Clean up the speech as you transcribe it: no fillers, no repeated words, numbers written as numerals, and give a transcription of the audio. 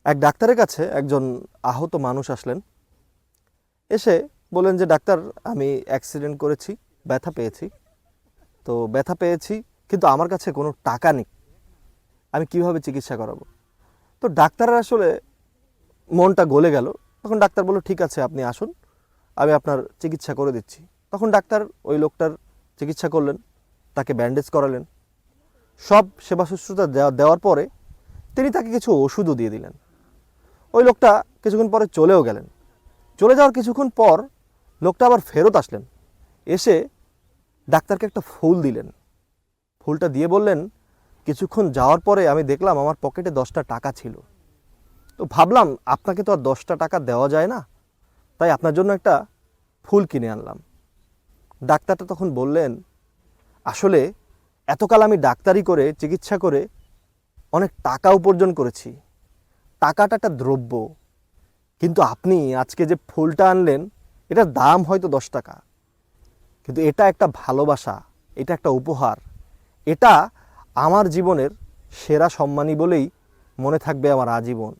এক ডাক্তারের কাছে একজন আহত মানুষ আসলেন। এসে বললেন যে ডাক্তার, আমি অ্যাক্সিডেন্ট করেছি, ব্যথা পেয়েছি। তো ব্যথা পেয়েছি, কিন্তু আমার কাছে কোনো টাকা নেই, আমি কিভাবে চিকিৎসা করাবো? তো ডাক্তারের আসলে মনটা গলে গেল। তখন ডাক্তার বলল, ঠিক আছে, আপনি আসুন, আমি আপনার চিকিৎসা করে দিচ্ছি। তখন ডাক্তার ওই লোকটার চিকিৎসা করলেন, তাকে ব্যান্ডেজ করালেন। সব সেবা শুশ্রূষা দেওয়ার পরে তিনি তাকে কিছু ওষুধও দিয়ে দিলেন। ওই লোকটা কিছুক্ষণ পরে চলেও গেলেন। চলে যাওয়ার কিছুক্ষণ পর লোকটা আবার ফেরত আসলেন। এসে ডাক্তারকে একটা ফুল দিলেন। ফুলটা দিয়ে বললেন, কিছুক্ষণ যাওয়ার পরে আমি দেখলাম আমার পকেটে 10টা টাকা ছিল। তো ভাবলাম আপনাকে তো আর 10টা টাকা দেওয়া যায় না, তাই আপনার জন্য একটা ফুল কিনে আনলাম। ডাক্তারটা তখন বললেন, আসলে এতকাল আমি ডাক্তারি করে চিকিৎসা করে অনেক টাকা উপার্জন করেছি, টাকাটা একটা দ্রব্য, কিন্তু আপনি আজকে যে ফুলটা আনলেন এটার দাম হয়তো 10 টাকা, কিন্তু এটা একটা ভালোবাসা, এটা একটা উপহার, এটা আমার জীবনের সেরা সম্মানী বলেই মনে থাকবে আমার আজীবন।